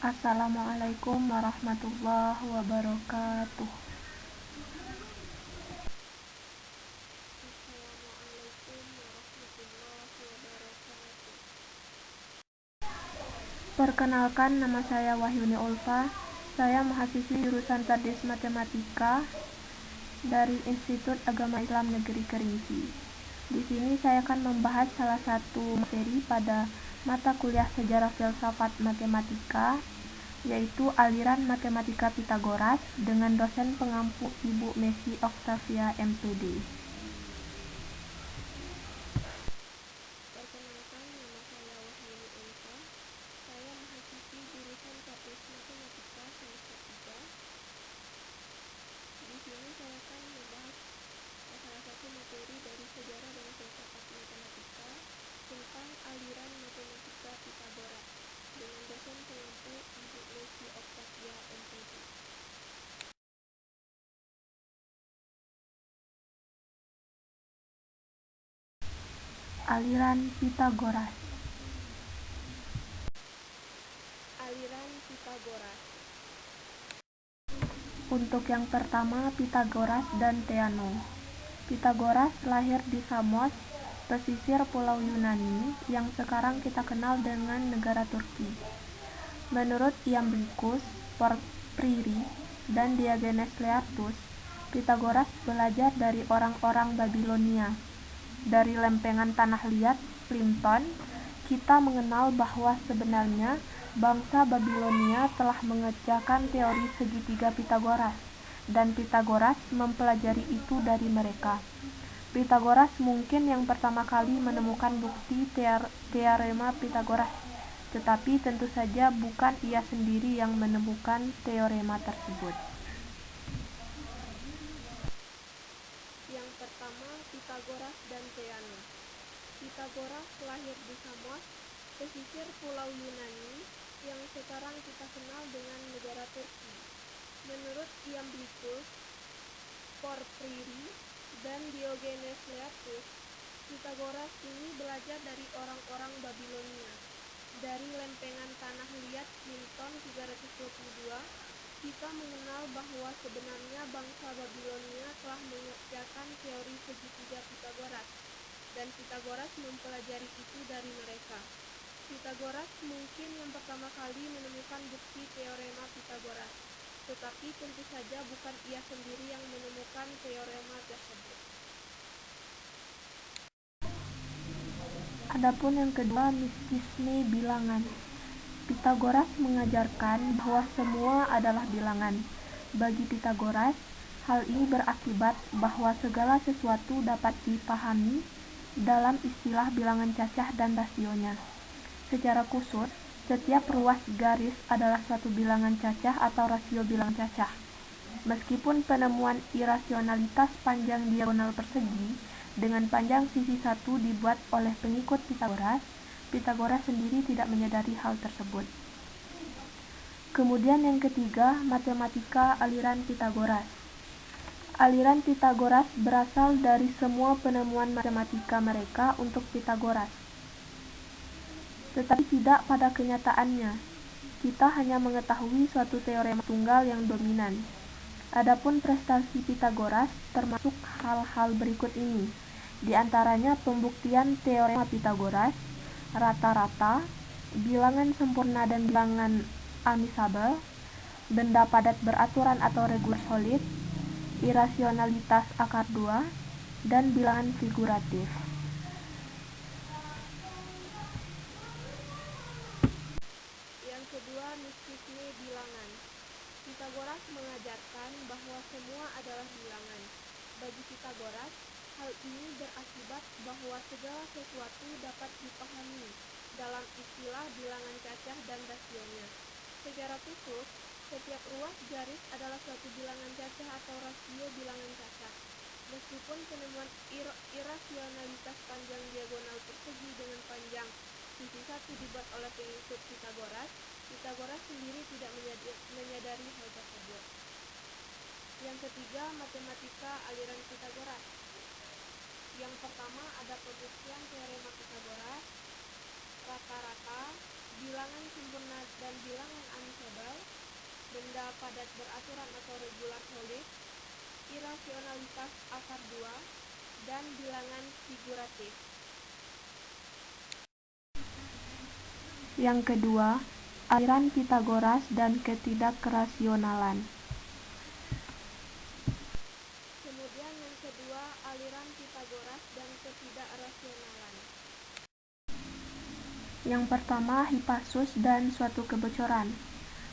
Assalamualaikum warahmatullahi wabarakatuh. Assalamualaikum warahmatullahi wabarakatuh. Perkenalkan, nama saya Wahyuni Ulfa. Saya mahasiswi jurusan Tadis Matematika dari Institut Agama Islam Negeri Kerinci. Di sini saya akan membahas salah satu materi pada mata kuliah Sejarah Filsafat Matematika, yaitu aliran matematika Pitagoras dengan dosen pengampu Ibu Messi Octavia MPD. Perkenalkan, nama saya Wahyuni Ulfa. Saya mahasiswi jurusan Tadis Matematika semester 3. Di sini saya akan membahas salah satu materi dari Sejarah dan Filsafat Matematika tentang aliran matematika Pitagoras dengan dosen pengampu Ibu Messi Octavia MPD. Aliran Pitagoras. Aliran Pitagoras. Untuk yang pertama, Pitagoras dan Theano. Pitagoras lahir di Samos, pesisir pulau Yunani yang sekarang kita kenal dengan negara Turki. Menurut Iamblichus, Porphyry, dan Diogenes Laertius, Pitagoras belajar dari orang-orang Babilonia. Dari lempengan tanah liat Plimpton, kita mengenal bahwa sebenarnya bangsa Babilonia telah mengerjakan teori segitiga Pitagoras, dan Pitagoras mempelajari itu dari mereka. Pitagoras mungkin yang pertama kali menemukan bukti teorema Pitagoras, tetapi tentu saja bukan ia sendiri yang menemukan teorema tersebut. Yang pertama, Pitagoras dan Theano. Pitagoras lahir di Samos, pesisir pulau Yunani yang sekarang kita kenal dengan negara Turki. Menurut Iamblichus, Porphyry, dan Diogenes Laertius, Pitagoras ini belajar dari orang-orang Babilonia. Dari lempengan tanah liat Plimpton 322, kita mengenal bahwa sebenarnya bangsa Babilonia telah mengerjakan teori segitiga Pitagoras, dan Pitagoras mempelajari itu dari mereka. Pitagoras mungkin yang pertama kali menemukan bukti teorema Pitagoras, tetapi tentu saja bukan ia sendiri yang menemukan teorema tersebut. Adapun yang kedua, mistisme bilangan. Pitagoras mengajarkan bahwa semua adalah bilangan. Bagi Pitagoras, hal ini berakibat bahwa segala sesuatu dapat dipahami dalam istilah bilangan cacah dan rasionya. Secara khusus, setiap ruas garis adalah suatu bilangan cacah atau rasio bilangan cacah. Meskipun penemuan irasionalitas panjang diagonal persegi dengan panjang sisi satu dibuat oleh pengikut Pitagoras, Pitagoras sendiri tidak menyadari hal tersebut. Kemudian yang ketiga, matematika aliran Pitagoras. Aliran Pitagoras berasal dari semua penemuan matematika mereka untuk Pitagoras, tetapi tidak pada kenyataannya. Kita hanya mengetahui suatu teorema tunggal yang dominan. Adapun prestasi Pitagoras termasuk hal-hal berikut ini, di antaranya pembuktian teorema Pitagoras, rata-rata, bilangan sempurna dan bilangan amisable, benda padat beraturan atau regular solid, irasionalitas akar 2, dan bilangan figuratif. Yang kedua, mistisme bilangan. Pitagoras mengajarkan bahwa semua adalah bilangan. Bagi Pitagoras, hal ini berakibat bahwa segala sesuatu dapat dipahami dalam istilah bilangan cacah dan rasionya. Secara khusus, setiap ruas garis adalah suatu bilangan cacah atau rasio bilangan cacah. Meskipun penemuan irasionalitas panjang diagonal persegi dengan panjang sisi satu dibuat oleh pengikut Pitagoras, Pitagoras sendiri tidak menyadari hal tersebut. Yang ketiga, matematika aliran Pitagoras. Yang pertama ada pembuktian teorema Pitagoras, rata-rata, bilangan sempurna dan bilangan unstable, benda padat beraturan atau regular solid, irasionalitas akar 2, dan bilangan figuratif. Yang kedua, aliran Pitagoras dan ketidakrasionalan. Kemudian yang kedua, aliran Pitagoras dan ketidakrasionalan. Yang pertama, hipasus dan suatu kebocoran.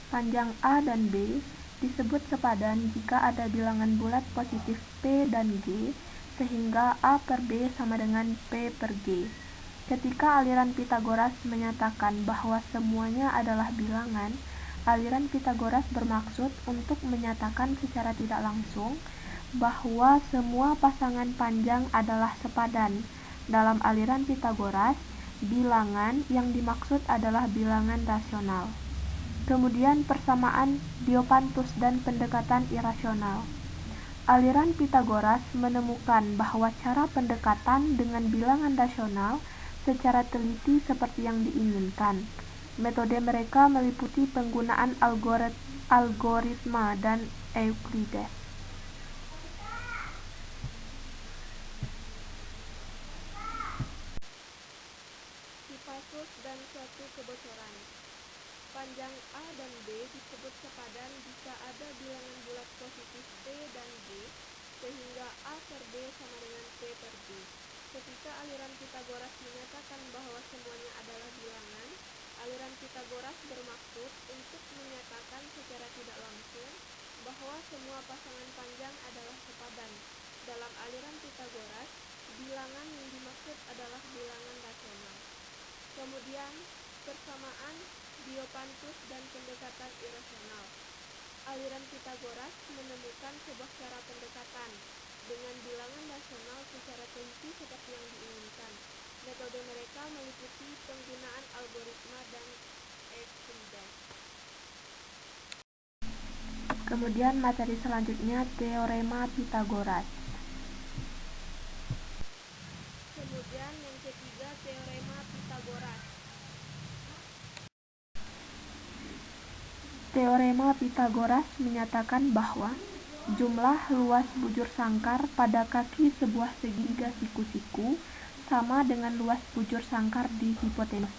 Panjang A dan B disebut sepadan jika ada bilangan bulat positif P dan G, sehingga A per B sama dengan P per G. Ketika aliran Pitagoras menyatakan bahwa semuanya adalah bilangan, aliran Pitagoras bermaksud untuk menyatakan secara tidak langsung bahwa semua pasangan panjang adalah sepadan. Dalam aliran Pitagoras, bilangan yang dimaksud adalah bilangan rasional. Kemudian persamaan Diopantus dan pendekatan irasional. Aliran Pitagoras menemukan bahwa cara pendekatan dengan bilangan rasional secara teliti seperti yang diinginkan. Metode mereka meliputi penggunaan algoritma dan Euclides. Hipasus dan suatu kebocoran. Panjang A dan B disebut sepadan jika ada bilangan bulat positif P dan G, sehingga A per B sama dengan P per G. Ketika aliran Pitagoras menyatakan bahwa semuanya adalah bilangan, aliran Pitagoras bermaksud untuk menyatakan secara tidak langsung bahwa semua pasangan panjang adalah sepadan. Dalam aliran Pitagoras, bilangan yang dimaksud adalah bilangan rasional. Kemudian, persamaan Diopantus dan pendekatan irasional. Aliran Pitagoras menemukan sebuah cara pendekatan dengan bilangan rasional secara teliti seperti yang diinginkan. Metode mereka meliputi penggunaan algoritma dan Euclides. Kemudian materi selanjutnya teorema Pitagoras. Kemudian yang ketiga, teorema Pitagoras. Teorema Pitagoras menyatakan bahwa jumlah luas bujur sangkar pada kaki sebuah segitiga siku-siku sama dengan luas bujur sangkar di hipotenus.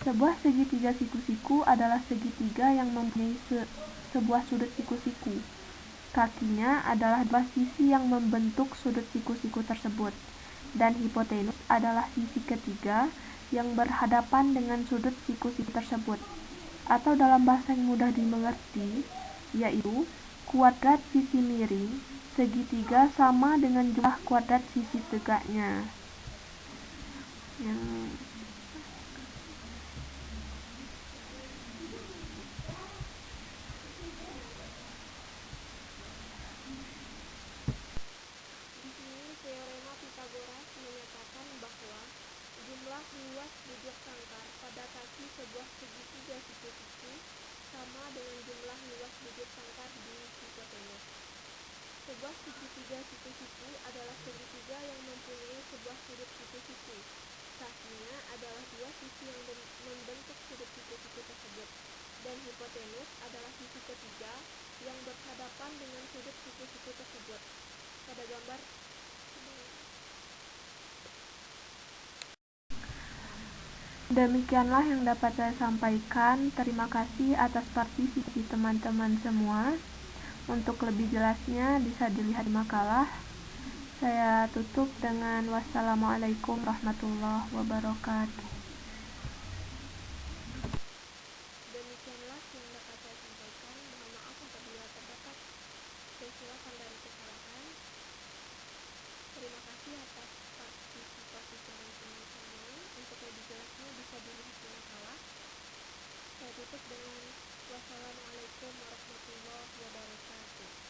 Sebuah segitiga siku-siku adalah segitiga yang mempunyai sebuah sudut siku-siku. Kakinya adalah dua sisi yang membentuk sudut siku-siku tersebut, dan hipotenus adalah sisi ketiga yang berhadapan dengan sudut siku-siku tersebut. Atau dalam bahasa yang mudah dimengerti, yaitu kuadrat sisi miring segitiga sama dengan jumlah kuadrat sisi tegaknya. Di sini teorema Pitagoras menyatakan bahwa jumlah luas bujur sangkar pada kaki sebuah segitiga siku-siku sama dengan jumlah luas bujur sangkar di hipotenus. Sebuah segitiga siku-siku adalah segitiga yang mempunyai sebuah sudut siku-siku. Kakinya adalah dua sisi yang membentuk sudut siku-siku tersebut, dan hipotenus adalah sisi ketiga yang berhadapan dengan sudut siku-siku tersebut. Pada gambar Demikianlah yang dapat saya sampaikan. Terima kasih atas partisipasi teman-teman semua. Untuk lebih jelasnya bisa dilihat di makalah. Saya tutup dengan wassalamualaikum warahmatullahi wabarakatuh. Demikianlah yang dapat saya sampaikan. Mohon maaf apabila terdapat kesilapan dan kesalahan. Terima kasih atas partisipasi teman-teman semua. Untuk lebih jelasnya bisa dilihat di makalah. Saya tutup dengan wassalamualaikum warahmatullahi wabarakatuh.